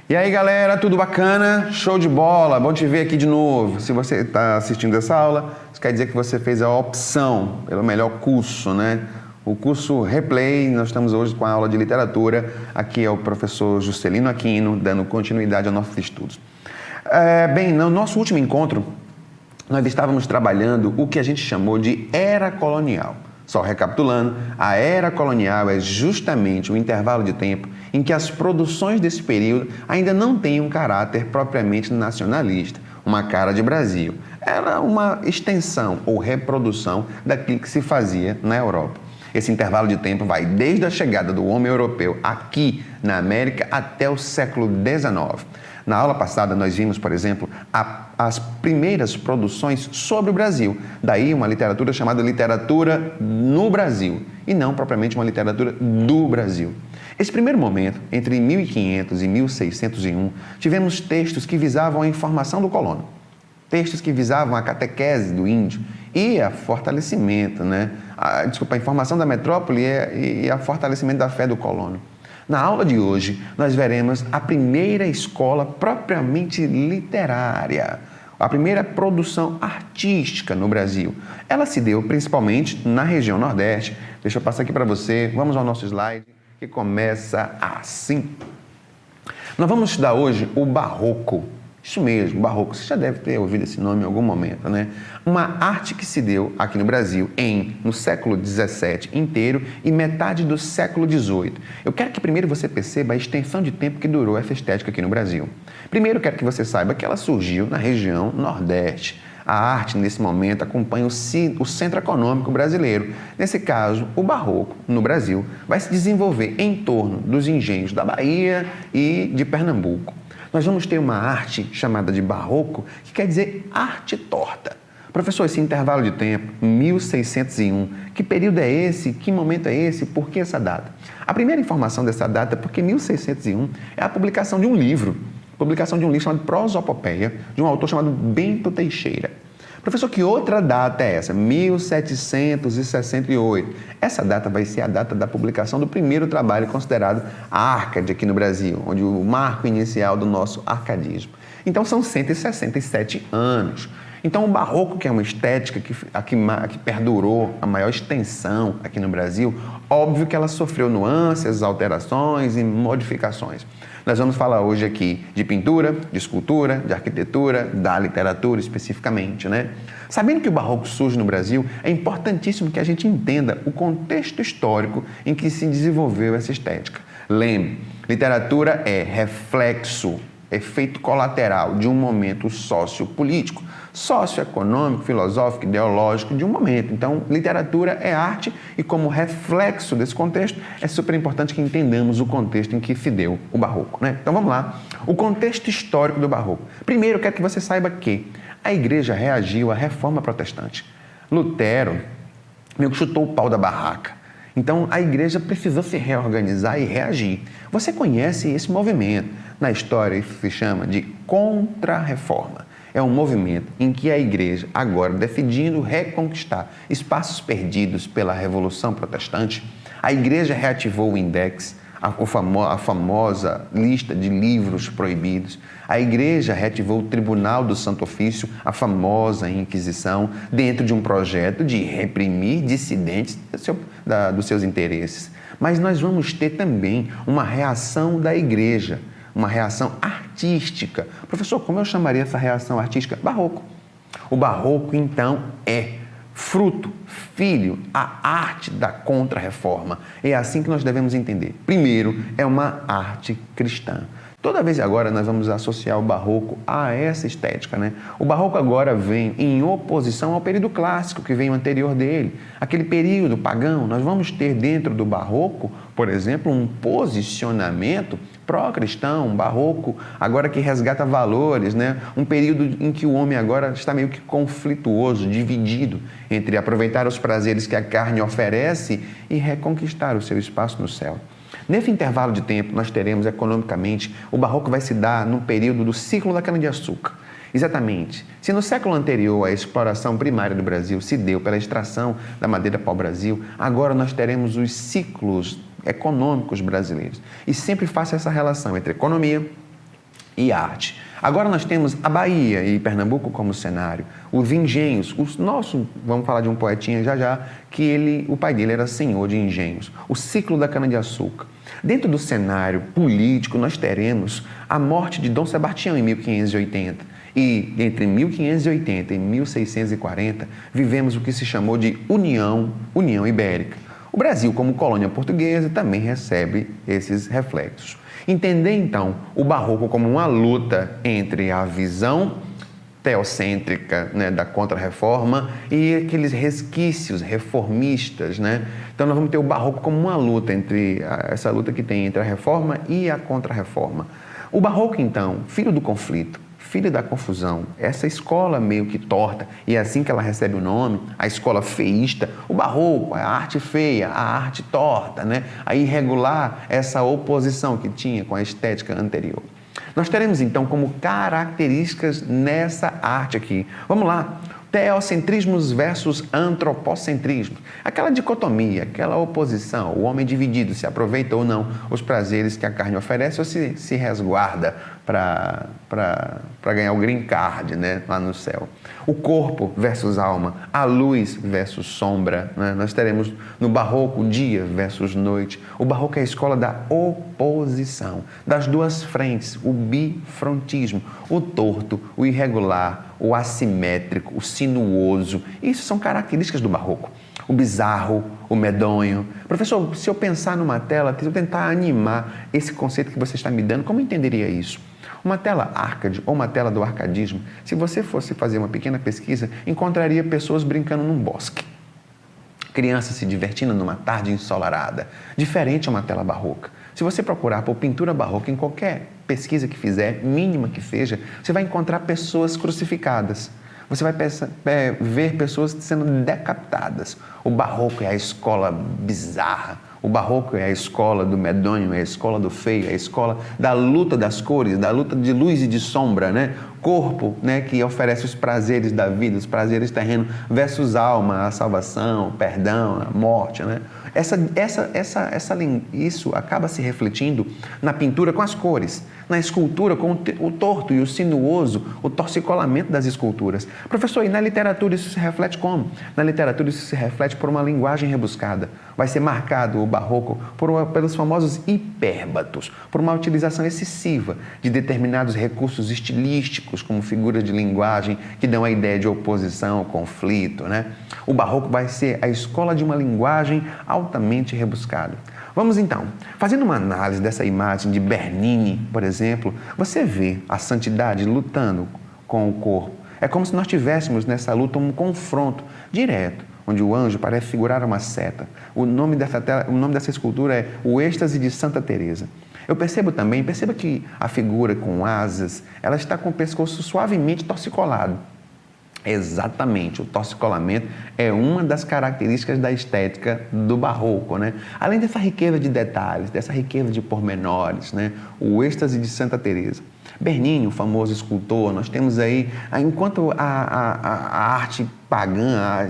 E aí galera, tudo bacana? Show de bola, bom te ver aqui de novo. Se você está assistindo essa aula, isso quer dizer que você fez a opção pelo melhor curso, né? O curso Replay. Nós estamos hoje com a aula de literatura. Aqui é o professor Juscelino Aquino, dando continuidade aos nossos estudos. Bem, no nosso último encontro, nós estávamos trabalhando o que a gente chamou de era colonial. Só recapitulando, a era colonial é justamente o intervalo de tempo em que as produções desse período ainda não têm um caráter propriamente nacionalista, uma cara de Brasil. Era uma extensão ou reprodução daquilo que se fazia na Europa. Esse intervalo de tempo vai desde a chegada do homem europeu aqui na América até o século XIX. Na aula passada nós vimos, por exemplo, as primeiras produções sobre o Brasil. Daí uma literatura chamada literatura no Brasil, e não propriamente uma literatura do Brasil. Esse primeiro momento, entre 1500 e 1601, tivemos textos que visavam a informação do colono, textos que visavam a catequese do índio e a fortalecimento, a informação da metrópole e a fortalecimento da fé do colono. Na aula de hoje, nós veremos a primeira escola propriamente literária, a primeira produção artística no Brasil. Ela se deu principalmente na região Nordeste. Deixa eu passar aqui para você, vamos ao nosso slide, que começa assim. Nós vamos estudar hoje o Barroco. Isso mesmo, Barroco. Você já deve ter ouvido esse nome em algum momento, né? Uma arte que se deu aqui no Brasil no século XVII inteiro e metade do século XVIII. Eu quero que primeiro você perceba a extensão de tempo que durou essa estética aqui no Brasil. Primeiro, eu quero que você saiba que ela surgiu na região Nordeste. A arte, nesse momento, acompanha o centro econômico brasileiro. Nesse caso, o Barroco, no Brasil, vai se desenvolver em torno dos engenhos da Bahia e de Pernambuco. Nós vamos ter uma arte chamada de Barroco, que quer dizer arte torta. Professor, esse intervalo de tempo, 1601, que período é esse? Que momento é esse? Por que essa data? A primeira informação dessa data é porque 1601 é a publicação de um livro chamado Prosopopeia, de um autor chamado Bento Teixeira. Professor, que outra data é essa? 1768. Essa data vai ser a data da publicação do primeiro trabalho considerado Arcade aqui no Brasil, onde o marco inicial do nosso arcadismo. Então, são 167 anos. Então, o Barroco, que é uma estética que perdurou a maior extensão aqui no Brasil, óbvio que ela sofreu nuances, alterações e modificações. Nós vamos falar hoje aqui de pintura, de escultura, de arquitetura, da literatura especificamente, né? Sabendo que o Barroco surge no Brasil, é importantíssimo que a gente entenda o contexto histórico em que se desenvolveu essa estética. Lembre, literatura é reflexo, efeito colateral de um momento sociopolítico, socioeconômico, filosófico, ideológico de um momento. Então, literatura é arte e, como reflexo desse contexto, é super importante que entendamos o contexto em que se deu o Barroco, né? Então, vamos lá. O contexto histórico do Barroco. Primeiro, eu quero que você saiba que a Igreja reagiu à Reforma Protestante. Lutero meio que chutou o pau da barraca. Então, a Igreja precisou se reorganizar e reagir. Você conhece esse movimento. Na história, isso se chama de Contra-Reforma. É um movimento em que a Igreja, agora decidindo reconquistar espaços perdidos pela Revolução Protestante, a Igreja reativou o Index, a famosa lista de livros proibidos. A Igreja reativou o Tribunal do Santo Ofício, a famosa Inquisição, dentro de um projeto de reprimir dissidentes dos seus interesses. Mas nós vamos ter também uma reação da Igreja, uma reação artística. Professor, como eu chamaria essa reação artística? Barroco. O Barroco, então, é fruto, filho, a arte da Contra-Reforma. É assim que nós devemos entender. Primeiro, é uma arte cristã. Toda vez agora nós vamos associar o Barroco a essa estética, né? O Barroco agora vem em oposição ao período clássico, que vem o anterior dele. Aquele período pagão, nós vamos ter dentro do Barroco, por exemplo, um posicionamento pró-cristão, um Barroco agora que resgata valores, né? Um período em que o homem agora está meio que conflituoso, dividido entre aproveitar os prazeres que a carne oferece e reconquistar o seu espaço no céu. Nesse intervalo de tempo, nós teremos, economicamente, o Barroco vai se dar no período do ciclo da cana-de-açúcar. Exatamente. Se no século anterior a exploração primária do Brasil se deu pela extração da madeira pau-brasil, agora nós teremos os ciclos econômicos brasileiros. E sempre faço essa relação entre economia, e arte. Agora nós temos a Bahia e Pernambuco como cenário, os engenhos, vamos falar de um poetinha já já, que o pai dele era senhor de engenhos, o ciclo da cana-de-açúcar. Dentro do cenário político, nós teremos a morte de Dom Sebastião em 1580. E entre 1580 e 1640, vivemos o que se chamou de União Ibérica. O Brasil, como colônia portuguesa, também recebe esses reflexos. Entender, então, o barroco como uma luta entre a visão teocêntrica, né, da Contra-Reforma e aqueles resquícios reformistas, né? Então, nós vamos ter o barroco como uma luta essa luta que tem entre a Reforma e a Contra-Reforma. O barroco, então, filho do conflito, filho da confusão, essa escola meio que torta, e é assim que ela recebe o nome, a escola feísta, o barroco, a arte feia, a arte torta, né? A irregular, essa oposição que tinha com a estética anterior. Nós teremos, então, como características nessa arte aqui. Vamos lá. Teocentrismos versus antropocentrismos. Aquela dicotomia, aquela oposição, o homem dividido, se aproveita ou não os prazeres que a carne oferece ou se resguarda para ganhar o green card, né, lá no céu. O corpo versus alma, a luz versus sombra, né? Nós teremos no barroco dia versus noite. O barroco é a escola da oposição, das duas frentes, o bifrontismo, o torto, o irregular, o assimétrico, o sinuoso. Isso são características do barroco. O bizarro, o medonho. Professor, se eu pensar numa tela, se eu tentar animar esse conceito que você está me dando, como eu entenderia isso? Uma tela arcade ou uma tela do arcadismo, se você fosse fazer uma pequena pesquisa, encontraria pessoas brincando num bosque. Crianças se divertindo numa tarde ensolarada, diferente a uma tela barroca. Se você procurar por pintura barroca em qualquer pesquisa que fizer, mínima que seja, você vai encontrar pessoas crucificadas. Você vai ver pessoas sendo decapitadas. O barroco é a escola bizarra. O barroco é a escola do medonho, é a escola do feio, é a escola da luta das cores, da luta de luz e de sombra, né? Corpo, né, que oferece os prazeres da vida, os prazeres terrenos, versus alma, a salvação, o perdão, a morte, né? Isso acaba se refletindo na pintura com as cores, na escultura com o torto e o sinuoso, o torcicolamento das esculturas. Professor, e na literatura isso se reflete como? Na literatura isso se reflete por uma linguagem rebuscada. Vai ser marcado o barroco pelos famosos hipérbatos, por uma utilização excessiva de determinados recursos estilísticos, como figuras de linguagem que dão a ideia de oposição, conflito, né? O barroco vai ser a escola de uma linguagem altamente rebuscada. Vamos então, fazendo uma análise dessa imagem de Bernini, por exemplo, você vê a santidade lutando com o corpo. É como se nós tivéssemos nessa luta um confronto direto, onde o anjo parece figurar uma seta. O nome dessa escultura é O Êxtase de Santa Teresa. Eu perceba que a figura com asas, ela está com o pescoço suavemente torcicolado. Exatamente, o torcicolamento é uma das características da estética do barroco, né? Além dessa riqueza de detalhes, dessa riqueza de pormenores, né? O êxtase de Santa Teresa. Bernini, o famoso escultor, nós temos aí, enquanto a arte pagã,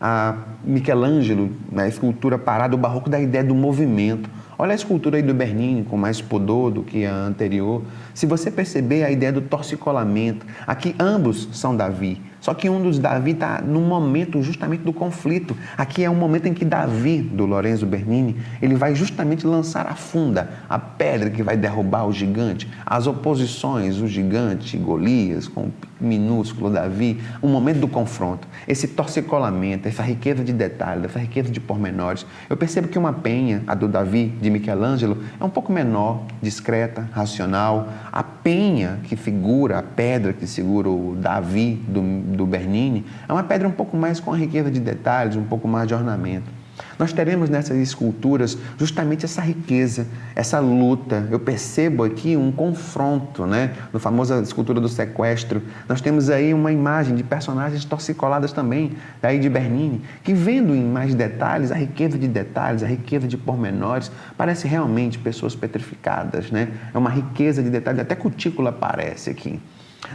a Michelangelo, na escultura parada, o barroco dá a ideia do movimento. Olha a escultura aí do Bernini, com mais pudor do que a anterior. Se você perceber a ideia do torcicolamento, aqui ambos são Davi, só que um dos Davi está no momento justamente do conflito. Aqui é um momento em que Davi, do Lorenzo Bernini, ele vai justamente lançar a funda, a pedra que vai derrubar o gigante, as oposições, o gigante Golias com o minúsculo Davi, um momento do confronto. Esse torcicolamento, essa riqueza de detalhes, essa riqueza de pormenores. Eu percebo que uma penha, a do Davi, de Michelangelo, é um pouco menor, discreta, racional. A penha que figura, a pedra que segura o Davi do Bernini, é uma pedra um pouco mais com a riqueza de detalhes, um pouco mais de ornamento. Nós teremos nessas esculturas justamente essa riqueza, essa luta. Eu percebo aqui um confronto, né? Na famosa escultura do sequestro, nós temos aí uma imagem de personagens torcicoladas também, daí de Bernini, que vendo em mais detalhes, a riqueza de detalhes, a riqueza de pormenores, parece realmente pessoas petrificadas, né? É uma riqueza de detalhes, até cutícula aparece aqui.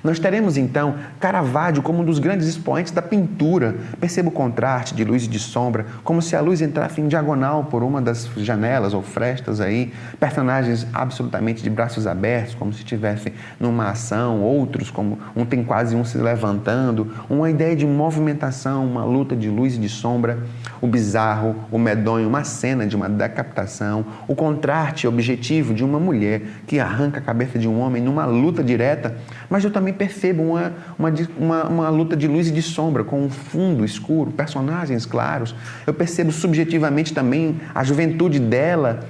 Nós teremos, então, Caravaggio como um dos grandes expoentes da pintura. Perceba o contraste de luz e de sombra, como se a luz entrasse em diagonal por uma das janelas ou frestas aí. Personagens absolutamente de braços abertos, como se estivessem numa ação. Outros, como tem quase um se levantando. Uma ideia de movimentação, uma luta de luz e de sombra. O bizarro, o medonho, uma cena de uma decapitação. O contraste objetivo de uma mulher que arranca a cabeça de um homem numa luta direta. Mas eu também percebo uma luta de luz e de sombra, com um fundo escuro, personagens claros. Eu percebo subjetivamente também a juventude dela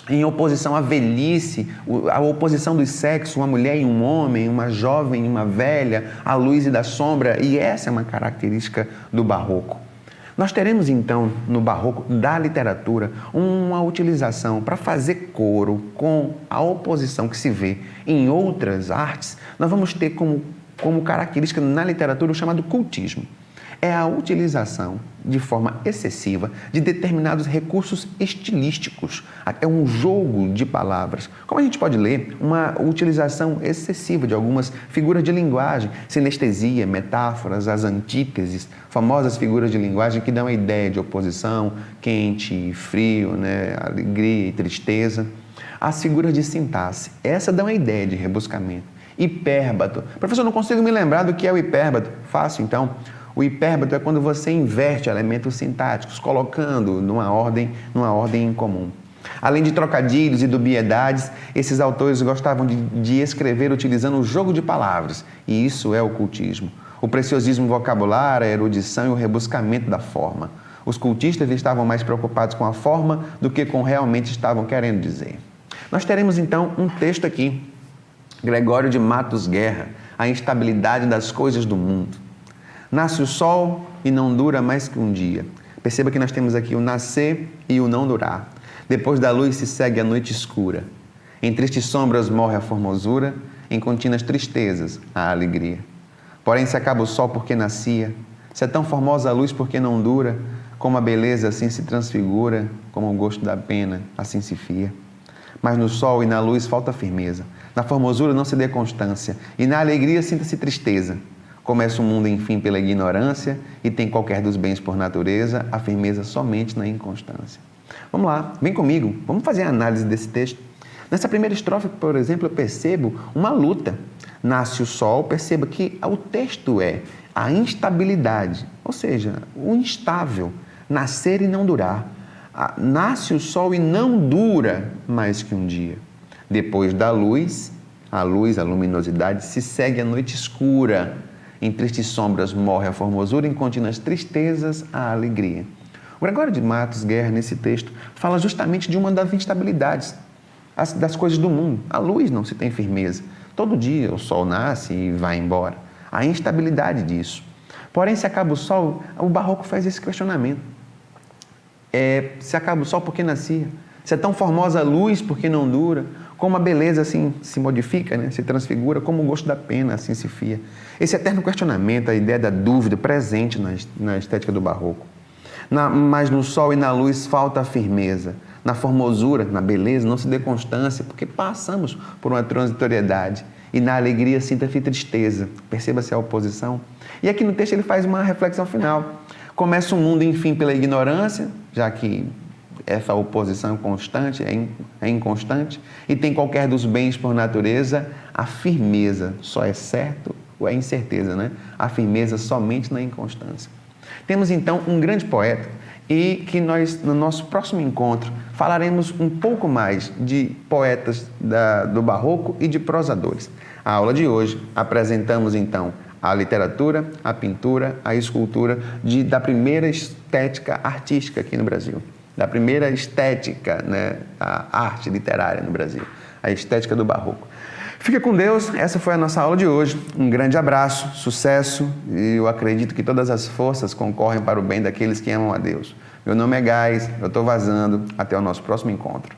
em oposição à velhice, a oposição dos sexos, uma mulher e um homem, uma jovem e uma velha, a luz e da sombra, e essa é uma característica do barroco. Nós teremos, então, no barroco da literatura, uma utilização para fazer coro com a oposição que se vê em outras artes. Nós vamos ter como característica na literatura o chamado cultismo. É a utilização de forma excessiva de determinados recursos estilísticos. É um jogo de palavras. Como a gente pode ler, uma utilização excessiva de algumas figuras de linguagem, sinestesia, metáforas, as antíteses, famosas figuras de linguagem que dão a ideia de oposição, quente e frio, alegria e tristeza. As figuras de sintaxe, essa dão a ideia de rebuscamento. Hipérbato. Professor, não consigo me lembrar do que é o hipérbato. Fácil, então. O hipérbato é quando você inverte elementos sintáticos, colocando numa ordem incomum. Além de trocadilhos e dubiedades, esses autores gostavam de escrever utilizando o jogo de palavras, e isso é o cultismo. O preciosismo vocabular, a erudição e o rebuscamento da forma. Os cultistas estavam mais preocupados com a forma do que com realmente estavam querendo dizer. Nós teremos então um texto aqui, Gregório de Matos Guerra, A Instabilidade das Coisas do Mundo. Nasce o sol e não dura mais que um dia. Perceba que nós temos aqui o nascer e o não durar. Depois da luz se segue a noite escura. Em tristes sombras morre a formosura, em contínuas tristezas a alegria. Porém se acaba o sol porque nascia, se é tão formosa a luz porque não dura, como a beleza assim se transfigura, como o gosto da pena assim se fia. Mas no sol e na luz falta firmeza, na formosura não se dê constância, e na alegria sinta-se tristeza. Começa o mundo, enfim, pela ignorância e tem qualquer dos bens por natureza, a firmeza somente na inconstância. Vamos lá, vem comigo, vamos fazer a análise desse texto. Nessa primeira estrofe, por exemplo, eu percebo uma luta. Nasce o sol, perceba que o texto é a instabilidade, ou seja, o instável, nascer e não durar. Nasce o sol e não dura mais que um dia. Depois da luz, a luminosidade, se segue a noite escura. Em tristes sombras morre a formosura, em contínuas tristezas a alegria. O Gregório de Matos Guerra, nesse texto, fala justamente de uma das instabilidades das coisas do mundo. A luz não se tem firmeza. Todo dia o sol nasce e vai embora. A instabilidade disso. Porém, se acaba o sol, o barroco faz esse questionamento. Se acaba o sol, por que nascia? Se é tão formosa a luz, por que não dura? Como a beleza assim se modifica, se transfigura, como o gosto da pena assim se fia. Esse eterno questionamento, a ideia da dúvida presente na estética do barroco. Mas no sol e na luz falta a firmeza. Na formosura, na beleza, não se dê constância, porque passamos por uma transitoriedade. E na alegria sinta-se tristeza. Perceba-se a oposição. E aqui no texto ele faz uma reflexão final. Começa o mundo, enfim, pela ignorância, já que essa oposição constante é inconstante, e tem qualquer dos bens por natureza, a firmeza só é certo ou é incerteza, A firmeza somente na inconstância. Temos então um grande poeta e que nós, no nosso próximo encontro, falaremos um pouco mais de poetas do barroco e de prosadores. A aula de hoje apresentamos então a literatura, a pintura, a escultura da primeira estética artística aqui no Brasil. Da primeira estética, a arte literária no Brasil, a estética do barroco. Fica com Deus, essa foi a nossa aula de hoje. Um grande abraço, sucesso, e eu acredito que todas as forças concorrem para o bem daqueles que amam a Deus. Meu nome é Gás, eu estou vazando, até o nosso próximo encontro.